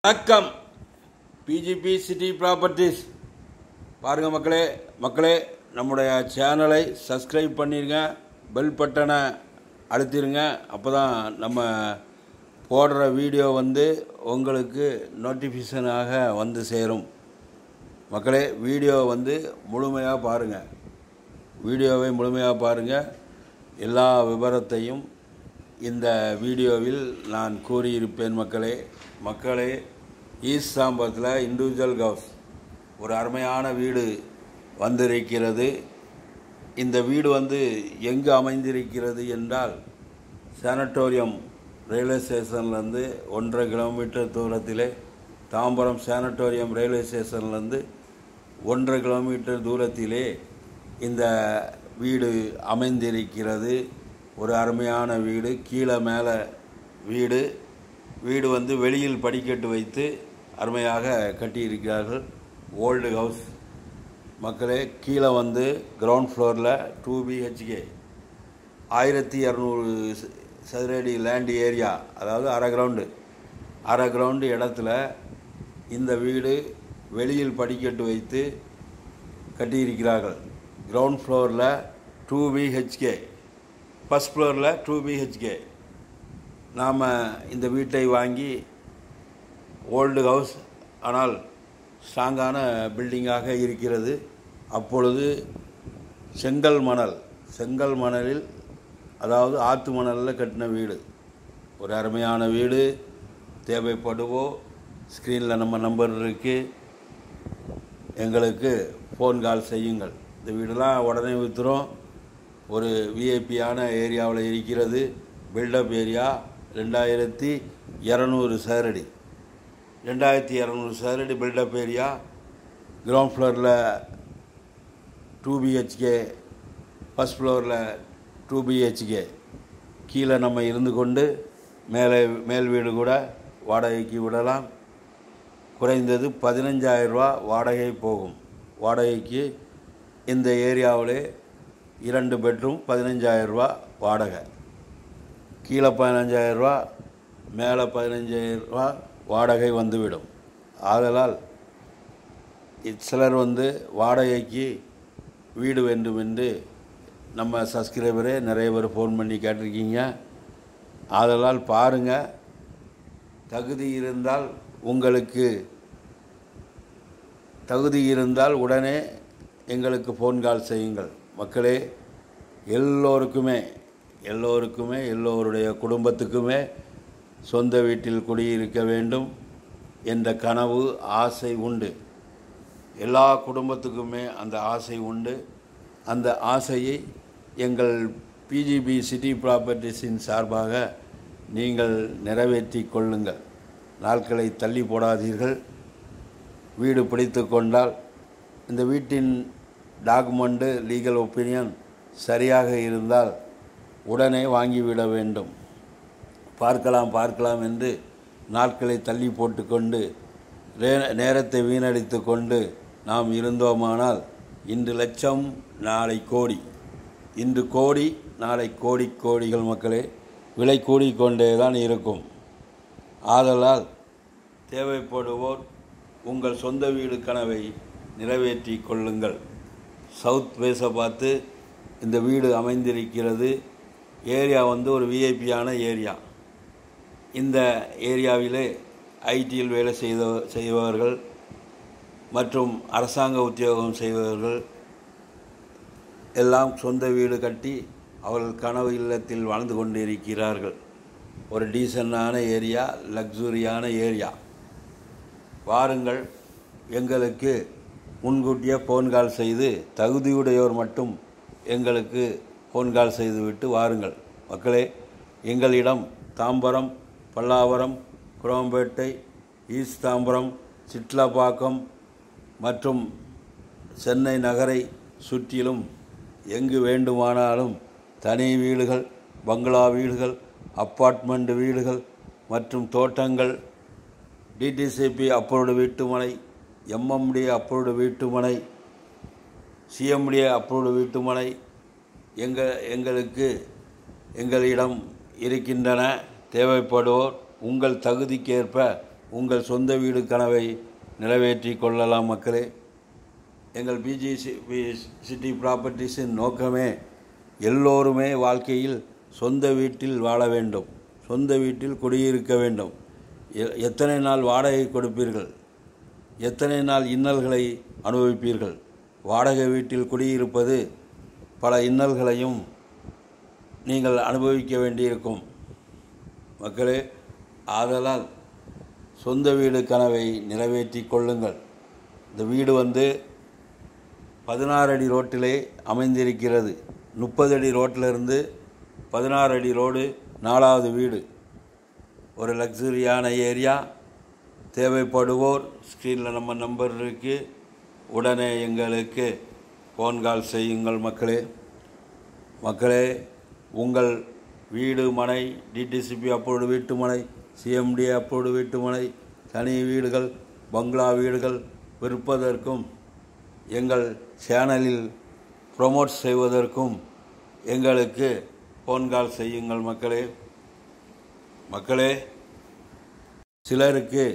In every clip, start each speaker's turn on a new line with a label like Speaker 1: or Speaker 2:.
Speaker 1: வணக்கம். PGP city properties பாருங்கள் மக்களே நம்முடைய சேனலை சப்ஸ்கிரைப் பண்ணிடுங்க, பெல் பட்டனை அழுத்திடுங்க. அப்போ தான் நம்ம போடுற வீடியோ உங்களுக்கு நோட்டிஃபிகேஷனாக சேரும். மக்களே, வீடியோ முழுமையாக பாருங்கள். வீடியோவை முழுமையாக பாருங்கள். எல்லா விவரத்தையும் இந்த வீடியோவில் நான் கூறியிருப்பேன். மக்களே ஈஸ்ட் தாம்பரத்தில் இண்டிவிஜுவல் ஹவுஸ் ஒரு அருமையான வீடு வந்திருக்கிறது. இந்த வீடு எங்கு அமைந்திருக்கிறது என்றால், சானட்டோரியம் ரயில்வே ஸ்டேஷன்லேருந்து 1.5 கிலோமீட்டர் தூரத்திலே, தாம்பரம் சானட்டோரியம் ரயில்வே ஸ்டேஷன்லேருந்து 1.5 கிலோமீட்டர் தூரத்திலே இந்த வீடு அமைந்திருக்கிறது. ஒரு அருமையான வீடு. கீழே மேலே வீடு வெளியில் படிக்கட்டு வைத்து அருமையாக கட்டியிருக்கிறார்கள். ஓல்டு ஹவுஸ் மக்களே. கீழே கிரவுண்ட் ஃப்ளோரில் 2 BHK 1200 சதுரடி லேண்ட் ஏரியா, அதாவது அரை கிரவுண்டு இடத்துல இந்த வீடு வெளியில் படிக்கட்டு வைத்து கட்டியிருக்கிறார்கள். கிரவுண்ட் ஃப்ளோரில் 2 BHK, ஃபஸ்ட் ஃப்ளோரில் 2 BHK. நாம் இந்த வீட்டை வாங்கி, ஓல்டு ஹவுஸ் ஆனால் ஸ்ட்ராங்கான பில்டிங்காக இருக்கிறது. அப்பொழுது செங்கல் மணலில், அதாவது ஆற்று மணலில் கட்டின வீடு. ஒரு அருமையான வீடு. தேவைப்படுவோ ஸ்க்ரீனில் நம்ம நம்பர் இருக்குது, எங்களுக்கு ஃபோன் கால் செய்யுங்கள். இந்த வீடெல்லாம் உடனே விற்றுரும். ஒரு விஐபியான ஏரியாவில் இருக்கிறது. Build up area. 2200 சதுரடி, 2200 சதுரடி பில்டப் ஏரியா. கிரவுண்ட் ஃப்ளோரில் 2 BHK, ஃபஸ்ட் ஃப்ளோரில் 2 BHK. கீழே நம்ம இருந்து கொண்டு மேல் வீடு கூட வாடகைக்கு விடலாம். குறைந்தது 15,000 ரூபா வாடகை போகும். வாடகைக்கு இந்த ஏரியாவிலே 2 பெட்ரூம் 15,000 ரூபா வாடகை. கீழே 15,000 ரூபா, மேலே 15,000 ரூபா வாடகை வந்துவிடும். ஆதலால் சிலர் வாடகைக்கு வீடு வேண்டும் என்று நம்ம சப்ஸ்கிரைபரே நிறைய பேர் ஃபோன் பண்ணி கேட்டிருக்கீங்க. ஆதலால் பாருங்கள். தகுதி இருந்தால் உடனே எங்களுக்கு ஃபோன் கால் செய்யுங்கள். மக்களே, எல்லோருடைய குடும்பத்துக்குமே சொந்த வீட்டில் குடியிருக்க வேண்டும் என்ற கனவு, ஆசை உண்டு. எல்லா குடும்பத்துக்குமே அந்த ஆசை உண்டு. அந்த ஆசையை எங்கள் பிஜிபி சிட்டி ப்ராப்பர்ட்டிஸின் சார்பாக நீங்கள் நிறைவேற்றி கொள்ளுங்கள். நாட்களை தள்ளி போடாதீர்கள். வீடு பிடித்து கொண்டால் இந்த வீட்டின் டாக்குமெண்ட்டு, லீகல் ஒப்பீனியன் சரியாக இருந்தால் உடனே வாங்கிவிட வேண்டும். பார்க்கலாம் என்று நாட்களை தள்ளி போட்டுக்கொண்டு நேரத்தை வீணடித்து கொண்டு நாம் இருந்தோமானால், இன்று லட்சம் நாளை கோடி, இன்று கோடி நாளை கோடிகள் மக்களே. விலை கூடிக்கொண்டே தான் இருக்கும். ஆதலால் தேவைப்படுவோர் உங்கள் சொந்த வீடு கனவை நிறைவேற்றி கொள்ளுங்கள். சவுத் ஃபேஸை பார்த்து இந்த வீடு அமைந்திருக்கிறது. ஏரியா ஒரு விஐபியான ஏரியா. இந்த ஏரியாவிலே ஐடியில் வேலை செய்பவர்கள் மற்றும் அரசாங்க உத்தியோகம் செய்பவர்கள் எல்லாம் சொந்த வீடு கட்டி அவர்கள் கனவு இல்லத்தில் வாழ்ந்து கொண்டிருக்கிறார்கள். ஒரு டீசெண்டான ஏரியா, லக்ஸுரியான ஏரியா. வாருங்கள். எங்களுக்கு முன்கூட்டியே ஃபோன் கால் செய்து, தகுதியுடையோர் மட்டும் எங்களுக்கு ஃபோன் கால் செய்துவிட்டு வாருங்கள். மக்களே, எங்களிடம் தாம்பரம், பல்லாவரம், குரோம்பேட்டை, ஈஸ்ட் தாம்பரம், சிட்லப்பாக்கம் மற்றும் சென்னை நகரை சுற்றிலும் எங்கு வேண்டுமானாலும் தனி வீடுகள், பங்களா வீடுகள், அப்பார்ட்மெண்ட் வீடுகள் மற்றும் தோட்டங்கள், டிடிசிபி அப்ரூவ்டு வீட்டுமனை, எம்எம்டி அப்ரூவ்டு வீட்டுமனை, சிஎம்டி அப்ரூவ்டு வீட்டுமனை எங்களிடம் இருக்கின்றன. தேவைப்படுவோர் உங்கள் தகுதிக்கேற்ப உங்கள் சொந்த வீடு கனவை நிறைவேற்றி கொள்ளலாம் மக்களே. எங்கள் பிஜி சிட்டி ப்ராப்பர்ட்டிஸின் நோக்கமே எல்லோருமே வாழ்க்கையில் சொந்த வீட்டில் வாழ வேண்டும், சொந்த வீட்டில் குடியிருக்க வேண்டும். எத்தனை நாள் வாடகை கொடுப்பீர்கள்? எத்தனை நாள் இன்னல்களை அனுபவிப்பீர்கள்? வாடகை வீட்டில் குடியிருப்பது பல இன்னல்களையும் நீங்கள் அனுபவிக்க வேண்டியிருக்கும் மக்களே. ஆதலால் சொந்த வீடு கனவை நிறைவேற்றி கொள்ளுங்கள். இந்த வீடு 16 அடி ரோட்டிலே அமைந்திருக்கிறது. 30 அடி ரோட்டிலிருந்து 16 அடி ரோடு 4வது வீடு. ஒரு லக்ஸரியான ஏரியா. தேவைப்படுவோர் ஸ்க்ரீனில் நம்ம நம்பர் இருக்குது, உடனே எங்களுக்கு ஃபோன் கால் செய்யுங்கள் மக்களே. மக்களே, உங்கள் வீடு மனை, டிடிசிபி அப்ரூவ்டு வீட்டு மனை, சிஎம்டி அப்ரூவ்டு வீட்டு மனை, தனி வீடுகள், பங்களா வீடுகள் விற்பதற்கும் எங்கள் சேனலில் ப்ரொமோட் செய்வதற்கும் எங்களுக்கு ஃபோன் கால் செய்யுங்கள் மக்களே. மக்களே, சிலருக்கு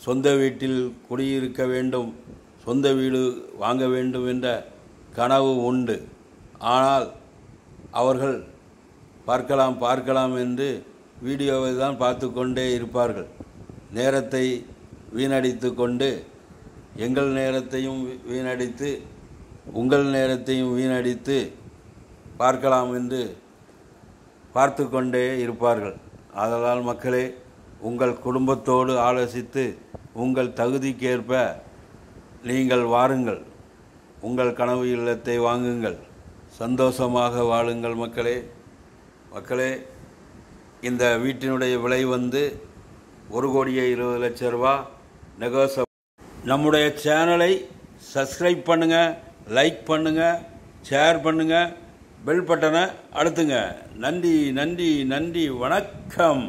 Speaker 1: சொந்த வீட்டில் குடியிருக்க வேண்டும், சொந்த வீடு வாங்க வேண்டும் என்ற கனவு உண்டு. ஆனால் அவர்கள் பார்க்கலாம் என்று வீடியோவை தான் பார்த்து கொண்டே இருப்பார்கள். நேரத்தை வீணடித்து கொண்டு எங்கள் நேரத்தையும் வீணடித்து உங்கள் நேரத்தையும் வீணடித்து பார்க்கலாம் என்று பார்த்து கொண்டே இருப்பார்கள். ஆதலால் மக்களே, உங்கள் குடும்பத்தோடு ஆலோசித்து உங்கள் தகுதிக்கேற்ப நீங்கள் வாருங்கள், உங்கள் கனவு இல்லத்தை வாங்குங்கள், சந்தோஷமாக வாழுங்கள் மக்களே. மக்களே, இந்த வீட்டினுடைய விலை 1,20,00,000 ரூபா. நெகோச நம்முடைய சேனலை சப்ஸ்கிரைப் பண்ணுங்கள், லைக் பண்ணுங்கள், ஷேர் பண்ணுங்கள், பெல் பட்டனை அழுத்துங்க. நன்றி நன்றி நன்றி, வணக்கம்.